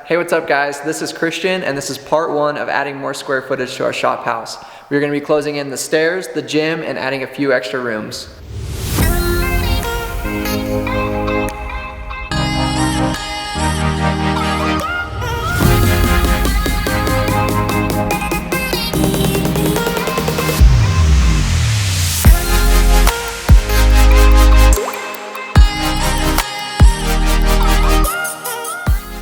Hey, what's up guys? This is Christian and this is part one of adding more square footage to our shop house. We're going to be closing in the stairs, the gym, and adding a few extra rooms.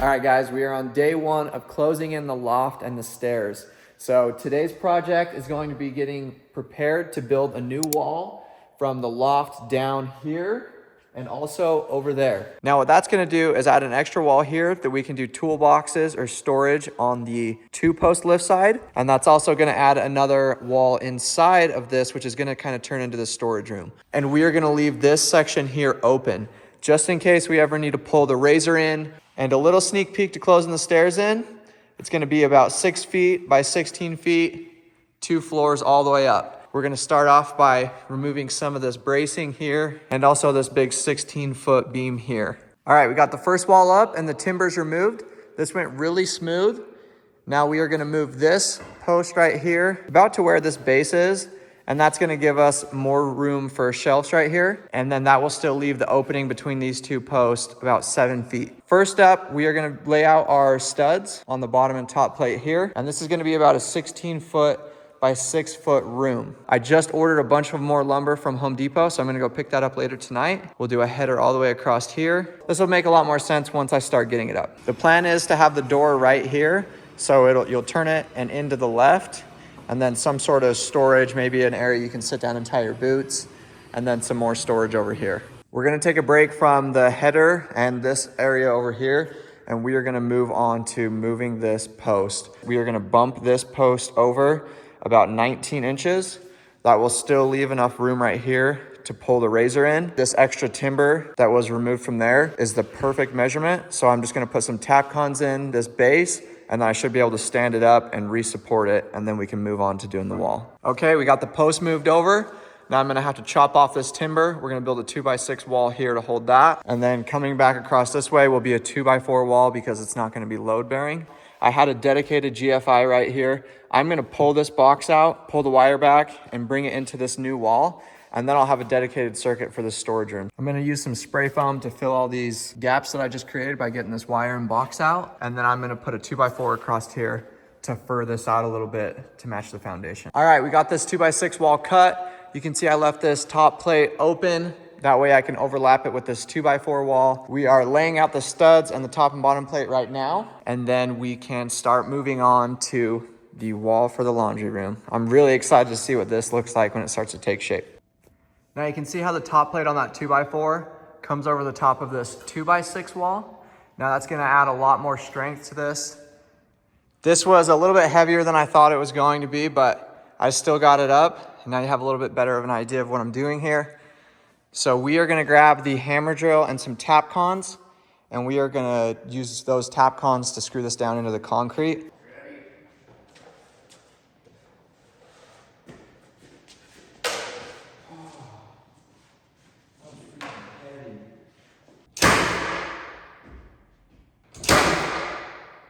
Alright guys, we are on day one of closing in the loft and the stairs. So today's project is going to be getting prepared to build a new wall from the loft down here and also over there. Now what that's going to do is add an extra wall here that we can do toolboxes or storage on the 2-post lift side. And that's also going to add another wall inside of this, which is going to kind of turn into the storage room. And we are going to leave this section here open just in case we ever need to pull the razor in. And a little sneak peek to closing the stairs in. It's going to be about 6 feet by 16 feet, 2 floors all the way up. We're going to start off by removing some of this bracing here and also this big 16-foot beam here. All right, we got the first wall up and the timbers removed. This went really smooth. Now we are going to move this post right here about to where this base is. And that's going to give us more room for shelves right here. And then that will still leave the opening between these 2 posts about 7 feet. First up, we are going to lay out our studs on the bottom and top plate here. And this is going to be about a 16-foot by 6-foot room. I just ordered a bunch of more lumber from Home Depot, so I'm going to go pick that up later tonight. We'll do a header all the way across here. This will make a lot more sense once I start getting it up. The plan is to have the door right here. So you'll turn it and into the left. And then some sort of storage, maybe an area you can sit down and tie your boots, and then some more storage over here. We're gonna take a break from the header and this area over here, and we are gonna move on to moving this post. We are gonna bump this post over about 19 inches. That will still leave enough room right here to pull the razor in. This extra timber that was removed from there is the perfect measurement. So I'm just gonna put some Tapcons in this base, and then I should be able to stand it up and re-support it, and then we can move on to doing the wall. Okay, we got the post moved over. Now I'm gonna have to chop off this timber. We're gonna build a 2x6 wall here to hold that. And then coming back across this way will be a 2x4 wall because it's not gonna be load bearing. I had a dedicated GFI right here. I'm gonna pull this box out, pull the wire back, and bring it into this new wall. And then I'll have a dedicated circuit for the storage room. I'm gonna use some spray foam to fill all these gaps that I just created by getting this wire and box out. And then I'm gonna put a 2x4 across here to fur this out a little bit to match the foundation. All right, we got this 2x6 wall cut. You can see I left this top plate open. That way I can overlap it with this 2x4 wall. We are laying out the studs and the top and bottom plate right now. And then we can start moving on to the wall for the laundry room. I'm really excited to see what this looks like when it starts to take shape. Now you can see how the top plate on that 2x4 comes over the top of this 2x6 wall. Now that's gonna add a lot more strength to this. This was a little bit heavier than I thought it was going to be, but I still got it up. And now you have a little bit better of an idea of what I'm doing here. So we are gonna grab the hammer drill and some Tapcons, and we are gonna use those Tapcons to screw this down into the concrete.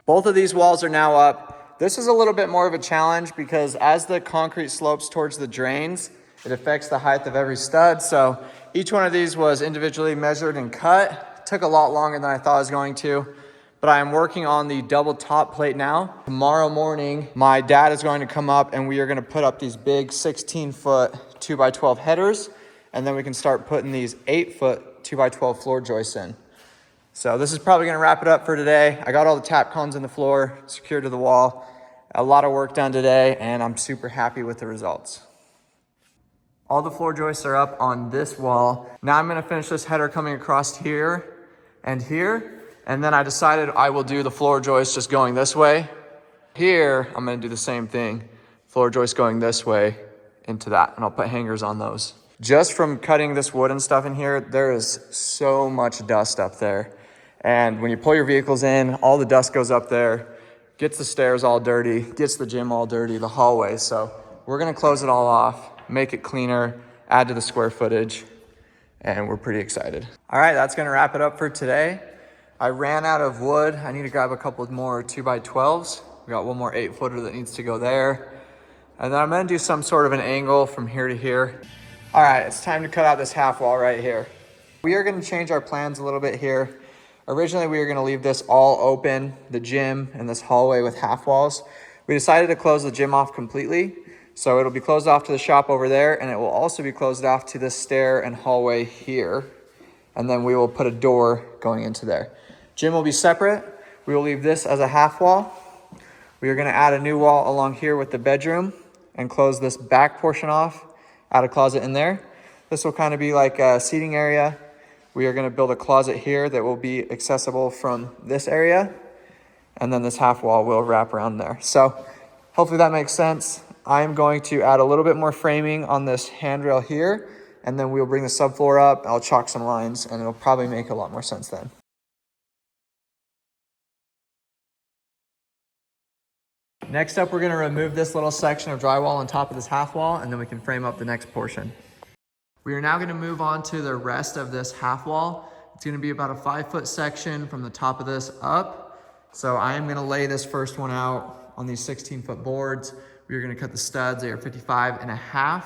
Both of these walls are now up. This is a little bit more of a challenge because as the concrete slopes towards the drains, it affects the height of every stud. So each one of these was individually measured and cut. It took a lot longer than I thought it was going to, but I am working on the double top plate now. Tomorrow morning, my dad is going to come up and we are gonna put up these big 16-foot 2x12 headers, and then we can start putting these 8-foot 2x12 floor joists in. So this is probably gonna wrap it up for today. I got all the Tapcons in the floor, secured to the wall. A lot of work done today, and I'm super happy with the results. All the floor joists are up on this wall. Now I'm gonna finish this header coming across here and here, and then I decided I will do the floor joist just going this way. Here, I'm gonna do the same thing. Floor joist going this way into that, and I'll put hangers on those. Just from cutting this wood and stuff in here, there is so much dust up there. And when you pull your vehicles in, all the dust goes up there, gets the stairs all dirty, gets the gym all dirty, the hallway. So we're gonna close it all off, make it cleaner, add to the square footage, and we're pretty excited. All right, that's gonna wrap it up for today. I ran out of wood. I need to grab a couple more 2x12s. We got one more 8-footer that needs to go there. And then I'm gonna do some sort of an angle from here to here. All right, it's time to cut out this half wall right here. We are gonna change our plans a little bit here. Originally, we were gonna leave this all open, the gym and this hallway with half walls. We decided to close the gym off completely. So it'll be closed off to the shop over there, and it will also be closed off to this stair and hallway here. And then we will put a door going into there. Gym will be separate. We will leave this as a half wall. We are gonna add a new wall along here with the bedroom and close this back portion off, add a closet in there. This will kind of be like a seating area. We are gonna build a closet here that will be accessible from this area. And then this half wall will wrap around there. So hopefully that makes sense. I'm going to add a little bit more framing on this handrail here, and then we'll bring the subfloor up. I'll chalk some lines, and it'll probably make a lot more sense then. Next up, we're gonna remove this little section of drywall on top of this half wall, and then we can frame up the next portion. We are now gonna move on to the rest of this half wall. It's gonna be about a 5-foot section from the top of this up. So I am gonna lay this first one out on these 16-foot boards. We are gonna cut the studs, they are 55.5,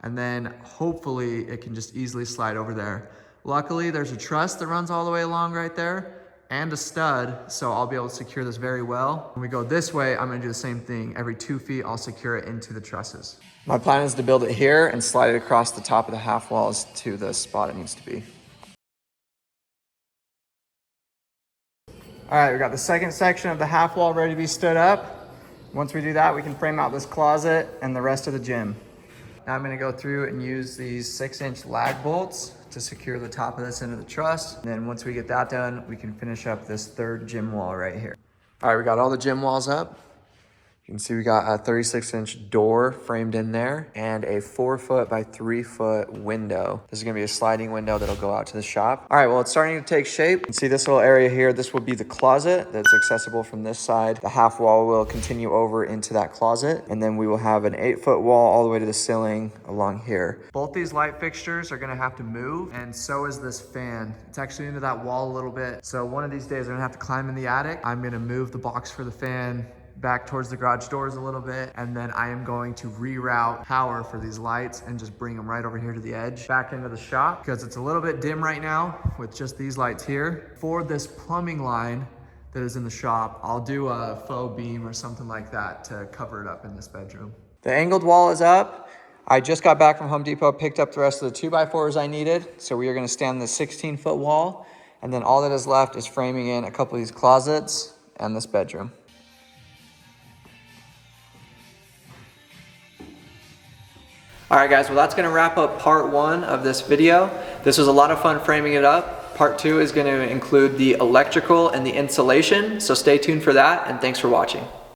and then hopefully it can just easily slide over there. Luckily, there's a truss that runs all the way along right there and a stud, so I'll be able to secure this very well. When we go this way, I'm gonna do the same thing. Every 2 feet, I'll secure it into the trusses. My plan is to build it here and slide it across the top of the half walls to the spot it needs to be. All right, we got the second section of the half wall ready to be stood up. Once we do that, we can frame out this closet and the rest of the gym. Now I'm gonna go through and use these 6-inch lag bolts to secure the top of this into the truss. And then once we get that done, we can finish up this third gym wall right here. All right, we got all the gym walls up. You can see we got a 36-inch door framed in there and a 4-foot by 3-foot window. This is gonna be a sliding window that'll go out to the shop. All right, well, it's starting to take shape. You can see this little area here. This will be the closet that's accessible from this side. The half wall will continue over into that closet. And then we will have an 8-foot wall all the way to the ceiling along here. Both these light fixtures are gonna have to move, and so is this fan. It's actually into that wall a little bit. So one of these days I'm gonna have to climb in the attic. I'm gonna move the box for the fan back towards the garage doors a little bit, and then I am going to reroute power for these lights and just bring them right over here to the edge back into the shop, because it's a little bit dim right now with just these lights here. For this plumbing line that is in the shop, I'll do a faux beam or something like that to cover it up in this bedroom. The angled wall is up. I just got back from Home Depot, picked up the rest of the 2x4s I needed, so we are going to stand the 16-foot wall, and then all that is left is framing in a couple of these closets and this bedroom. All right, guys, well, that's gonna wrap up part 1 of this video. This was a lot of fun framing it up. Part 2 is gonna include the electrical and the insulation, so stay tuned for that, and thanks for watching.